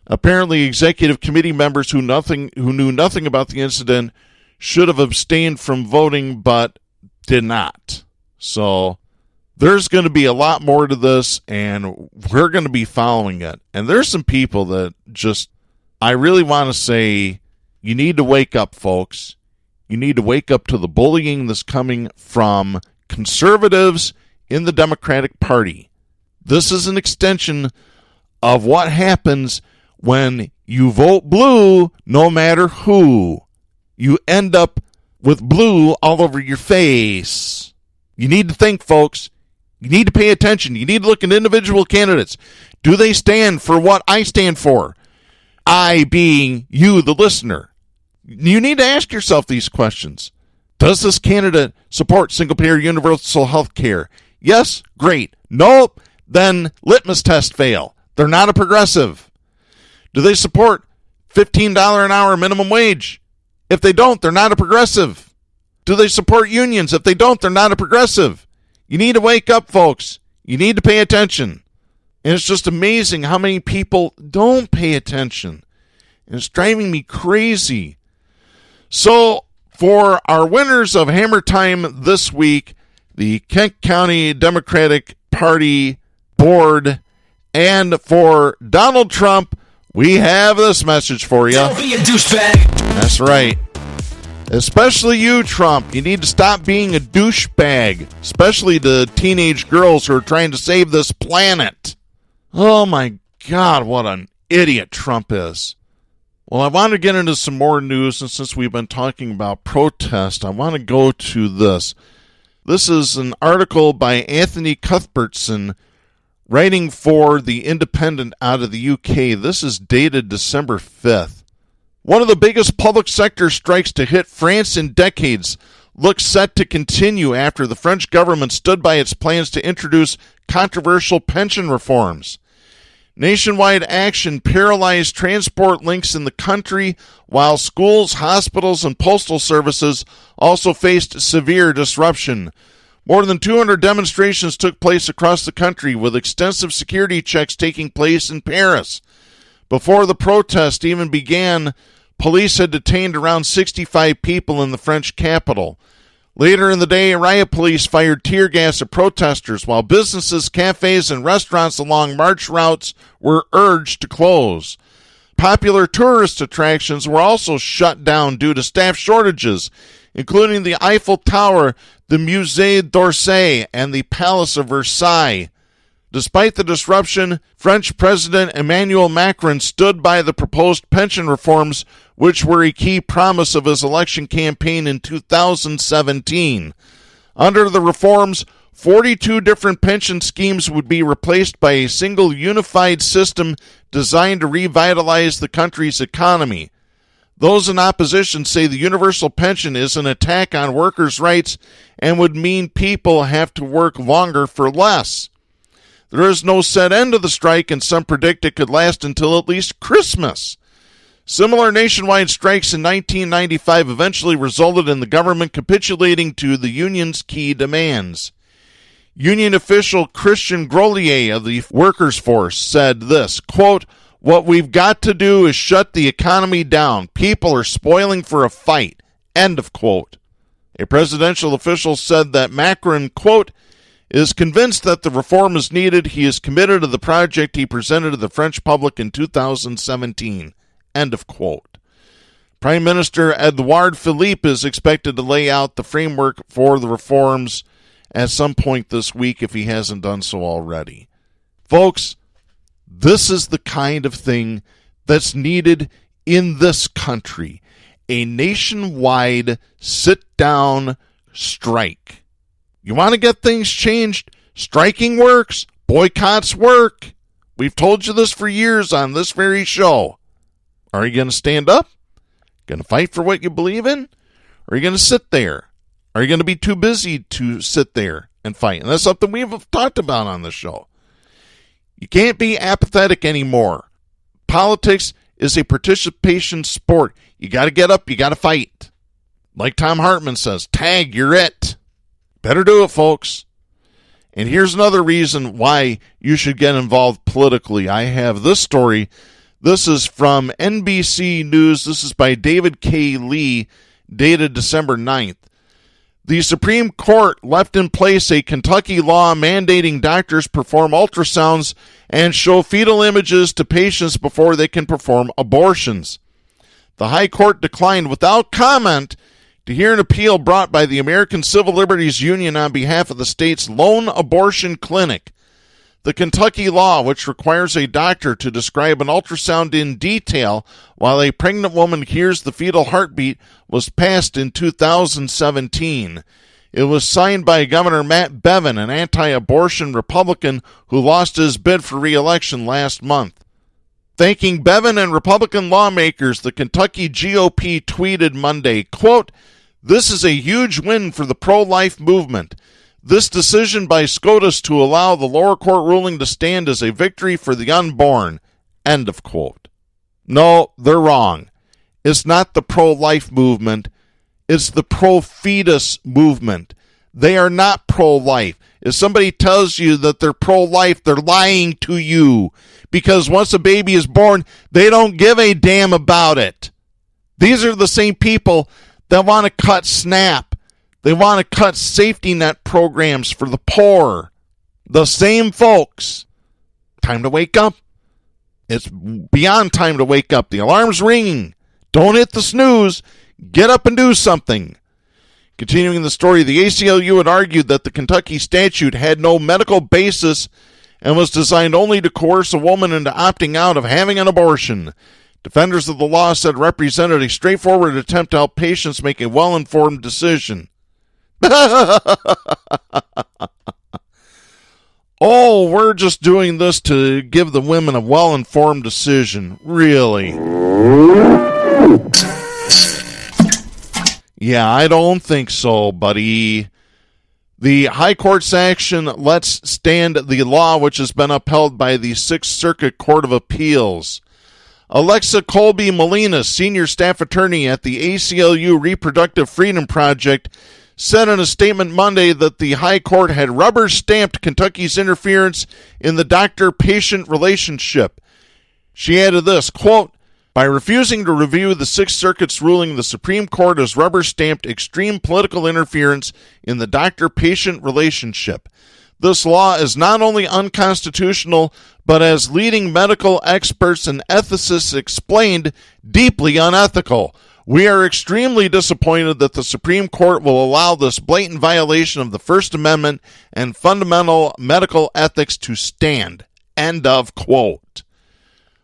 Apparently, executive committee members who knew nothing about the incident should have abstained from voting, but did not. So there's going to be a lot more to this, and we're going to be following it. And there's some people that I really want to say, you need to wake up, folks. You need to wake up to the bullying that's coming from conservatives in the Democratic Party. This is an extension of what happens when you vote blue, no matter who. You end up with blue all over your face. You need to think, folks. You need to pay attention. You need to look at individual candidates. Do they stand for what I stand for? I being you, the listener. You need to ask yourself these questions. Does this candidate support single-payer universal health care? Yes? Great. Nope. Then litmus test fail. They're not a progressive. Do they support $15 an hour minimum wage? If they don't, they're not a progressive. Do they support unions? If they don't, they're not a progressive. You need to wake up, folks. You need to pay attention. And it's just amazing how many people don't pay attention. And it's driving me crazy. So, for our winners of Hammer Time this week, the Kent County Democratic Party Board, and for Donald Trump, we have this message for you. Don't be a douchebag. That's right. Especially you, Trump. You need to stop being a douchebag, especially the teenage girls who are trying to save this planet. Oh my God, what an idiot Trump is. Well, I want to get into some more news, and since we've been talking about protest, I want to go to this. This is an article by Anthony Cuthbertson, writing for The Independent out of the UK. This is dated December 5th. One of the biggest public sector strikes to hit France in decades looks set to continue after the French government stood by its plans to introduce controversial pension reforms. Nationwide action paralyzed transport links in the country, while schools, hospitals, and postal services also faced severe disruption. More than 200 demonstrations took place across the country, with extensive security checks taking place in Paris. Before the protest even began, police had detained around 65 people in the French capital. Later in the day, riot police fired tear gas at protesters, while businesses, cafes, and restaurants along march routes were urged to close. Popular tourist attractions were also shut down due to staff shortages, including the Eiffel Tower, the Musée d'Orsay, and the Palace of Versailles. Despite the disruption, French President Emmanuel Macron stood by the proposed pension reforms, which were a key promise of his election campaign in 2017. Under the reforms, 42 different pension schemes would be replaced by a single unified system designed to revitalize the country's economy. Those in opposition say the universal pension is an attack on workers' rights and would mean people have to work longer for less. There is no set end to the strike, and some predict it could last until at least Christmas. Similar nationwide strikes in 1995 eventually resulted in the government capitulating to the union's key demands. Union official Christian Grolier of the Workers' Force said this, quote, "What we've got to do is shut the economy down. People are spoiling for a fight." End of quote. A presidential official said that Macron, quote, is convinced that the reform is needed. He is committed to the project he presented to the French public in 2017. End of quote. Prime Minister Edouard Philippe is expected to lay out the framework for the reforms at some point this week if he hasn't done so already. Folks, this is the kind of thing that's needed in this country. A nationwide sit-down strike. You want to get things changed? Striking works. Boycotts work. We've told you this for years on this very show. Are you going to stand up? Going to fight for what you believe in? Or are you going to sit there? Are you going to be too busy to sit there and fight? And that's something we've talked about on the show. You can't be apathetic anymore. Politics is a participation sport. You got to get up. You got to fight. Like Tom Hartman says, tag, you're it. Better do it, folks. And here's another reason why you should get involved politically. I have this story This is from NBC News. This is by David K. Lee, dated December 9th. The Supreme Court left in place a Kentucky law mandating doctors perform ultrasounds and show fetal images to patients before they can perform abortions. The High Court declined without comment to hear an appeal brought by the American Civil Liberties Union on behalf of the state's lone abortion clinic. The Kentucky law, which requires a doctor to describe an ultrasound in detail while a pregnant woman hears the fetal heartbeat, was passed in 2017. It was signed by Governor Matt Bevin, an anti-abortion Republican who lost his bid for re-election last month. Thanking Bevin and Republican lawmakers, the Kentucky GOP tweeted Monday, quote, "This is a huge win for the pro-life movement. This decision by SCOTUS to allow the lower court ruling to stand is a victory for the unborn." End of quote. No, they're wrong. It's not the pro-life movement. It's the pro-fetus movement. They are not pro-life. If somebody tells you that they're pro-life, they're lying to you. Because once a baby is born, they don't give a damn about it. These are the same people that want to cut SNAP. They want to cut safety net programs for the poor. The same folks. Time to wake up. It's beyond time to wake up. The alarm's ringing. Don't hit the snooze. Get up and do something. Continuing the story, the ACLU had argued that the Kentucky statute had no medical basis and was designed only to coerce a woman into opting out of having an abortion. Defenders of the law said it represented a straightforward attempt to help patients make a well-informed decision. Oh, we're just doing this to give the women a well-informed decision. Really? Yeah, I don't think so, buddy. The High Court's action lets stand the law which has been upheld by the Sixth Circuit Court of Appeals. Alexa Colby Molina, senior staff attorney at the ACLU Reproductive Freedom Project, said in a statement Monday that the High Court had rubber-stamped Kentucky's interference in the doctor-patient relationship. She added this, quote, "By refusing to review the Sixth Circuit's ruling, the Supreme Court has rubber-stamped extreme political interference in the doctor-patient relationship. This law is not only unconstitutional, but as leading medical experts and ethicists explained, deeply unethical. We are extremely disappointed that the Supreme Court will allow this blatant violation of the First Amendment and fundamental medical ethics to stand." End of quote.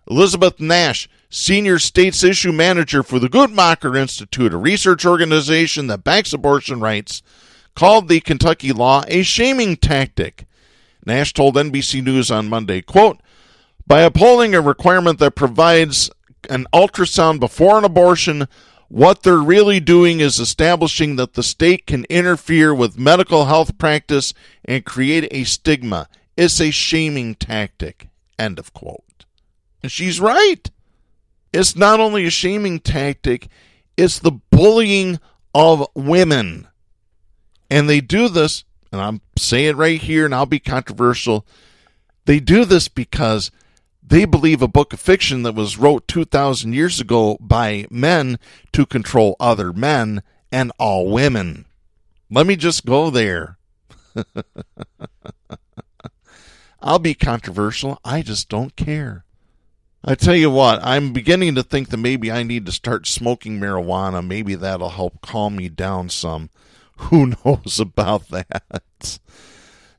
Elizabeth Nash, senior states issue manager for the Guttmacher Institute, a research organization that backs abortion rights, called the Kentucky law a shaming tactic. Nash told NBC News on Monday, quote, "By upholding a requirement that provides an ultrasound before an abortion, what they're really doing is establishing that the state can interfere with medical health practice and create a stigma. It's a shaming tactic." End of quote. And she's right. It's not only a shaming tactic, it's the bullying of women. And they do this, and I'm saying it right here, and I'll be controversial. They do this because they believe a book of fiction that was wrote 2,000 years ago by men to control other men and all women. Let me just go there. I'll be controversial. I just don't care. I tell you what, I'm beginning to think that maybe I need to start smoking marijuana. Maybe that'll help calm me down some. Who knows about that?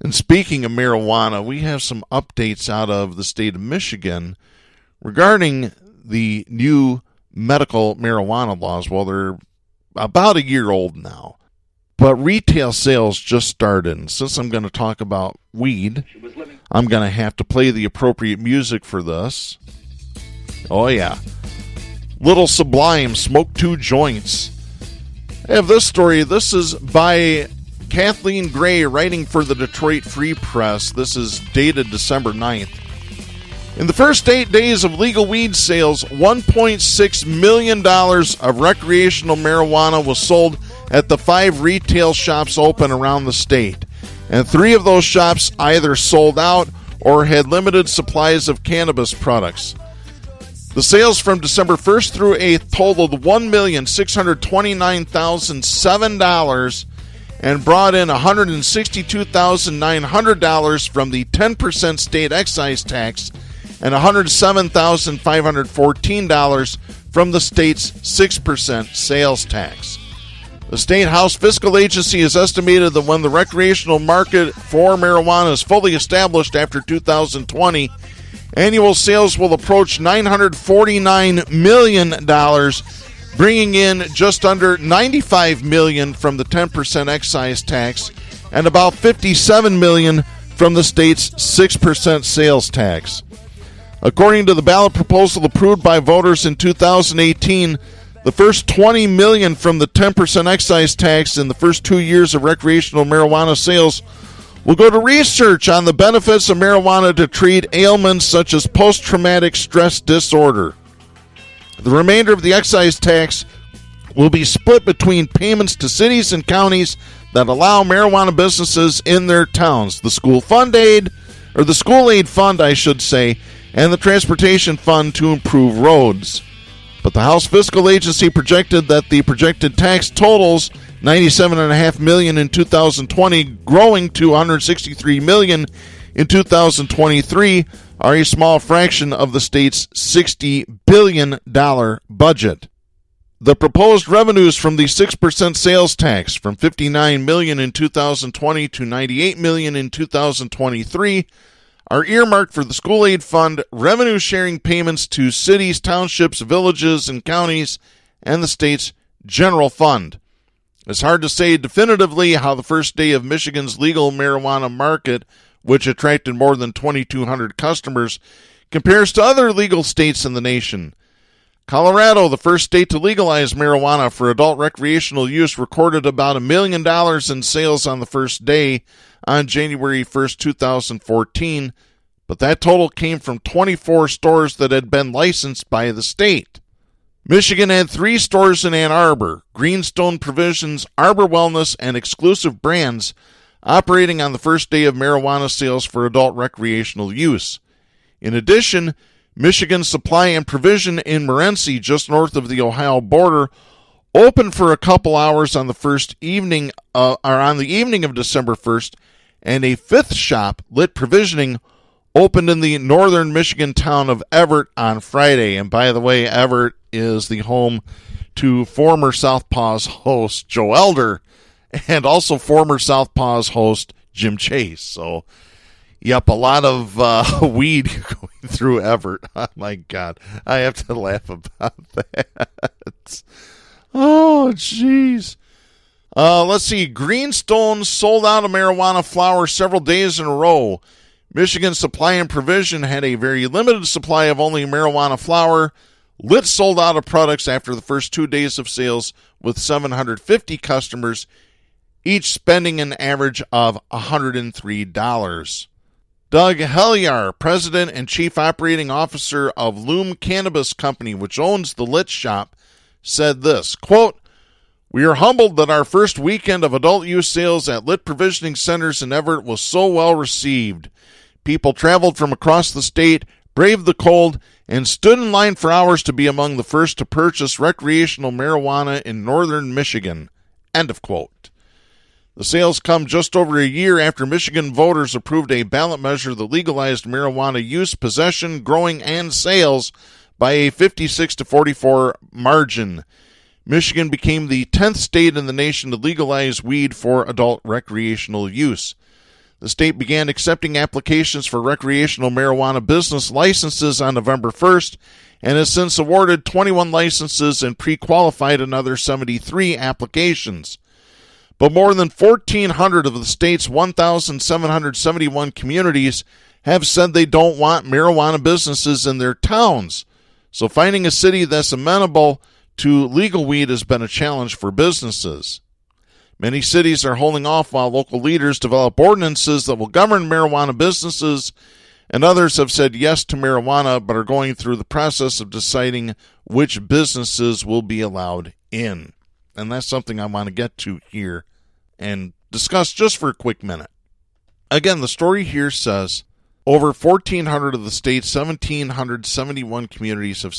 And speaking of marijuana, we have some updates out of the state of Michigan regarding the new medical marijuana laws. Well, they're about a year old now, but retail sales just started. And since I'm going to talk about weed, I'm going to have to play the appropriate music for this. Oh, yeah. Little Sublime, Smoke 2 Joints. I have this story. This is by Kathleen Gray, writing for the Detroit Free Press. This is dated December 9th. In the first 8 days of legal weed sales, $1.6 million of recreational marijuana was sold at the 5 retail shops open around the state. And 3 of those shops either sold out or had limited supplies of cannabis products. The sales from December 1st through 8th totaled $1,629,007 and brought in $162,900 from the 10% state excise tax and $107,514 from the state's 6% sales tax. The State House Fiscal Agency has estimated that when the recreational market for marijuana is fully established after 2020, annual sales will approach $949 million, bringing in just under $95 million from the 10% excise tax and about $57 million from the state's 6% sales tax. According to the ballot proposal approved by voters in 2018, the first $20 million from the 10% excise tax in the first 2 years of recreational marijuana sales will go to research on the benefits of marijuana to treat ailments such as post-traumatic stress disorder. The remainder of the excise tax will be split between payments to cities and counties that allow marijuana businesses in their towns, the school aid fund, I should say, and the transportation fund to improve roads. But the House Fiscal Agency projected that the projected tax totals $97.5 million in 2020, growing to $163 million in 2023, are a small fraction of the state's $60 billion budget. The proposed revenues from the 6% sales tax, from $59 million in 2020 to $98 million in 2023, are earmarked for the school aid fund, revenue sharing payments to cities, townships, villages, and counties, and the state's general fund. It's hard to say definitively how the first day of Michigan's legal marijuana market, which attracted more than 2,200 customers, compares to other legal states in the nation. Colorado, the first state to legalize marijuana for adult recreational use, recorded about $1 million in sales on the first day on January 1st, 2014, but that total came from 24 stores that had been licensed by the state. Michigan had 3 stores in Ann Arbor, Greenstone Provisions, Arbor Wellness, and Exclusive Brands, operating on the first day of marijuana sales for adult recreational use. In addition, Michigan Supply and Provision in Morenci, just north of the Ohio border, opened for a couple hours on the evening of December 1st, and a 5th shop, Lit Provisioning, opened in the northern Michigan town of Everett on Friday. And by the way, Everett is the home to former Southpaws host Joe Elder and also former Southpaws host Jim Chase. So, yep, a lot of weed going through Everett. Oh, my God. I have to laugh about that. Oh, jeez. Let's see. Greenstone sold out of marijuana flower several days in a row. Michigan Supply and Provision had a very limited supply of only marijuana flower. Lit sold out of products after the first 2 days of sales, with 750 customers, each spending an average of $103. Doug Helyar, president and chief operating officer of Loom Cannabis Company, which owns the Lit shop, said this, quote, "We are humbled that our first weekend of adult use sales at Lit Provisioning Centers in Everett was so well received. People traveled from across the state, braved the cold, and stood in line for hours to be among the first to purchase recreational marijuana in northern Michigan." End of quote. The sales come just over a year after Michigan voters approved a ballot measure that legalized marijuana use, possession, growing, and sales by a 56-44 margin. Michigan became the 10th state in the nation to legalize weed for adult recreational use. The state began accepting applications for recreational marijuana business licenses on November 1st and has since awarded 21 licenses and pre-qualified another 73 applications. But more than 1,400 of the state's 1,771 communities have said they don't want marijuana businesses in their towns. So finding a city that's amenable to legal weed has been a challenge for businesses. Many cities are holding off while local leaders develop ordinances that will govern marijuana businesses, and others have said yes to marijuana but are going through the process of deciding which businesses will be allowed in. And that's something I want to get to here and discuss just for a quick minute. Again, the story here says over 1,400 of the state's 1,771 communities have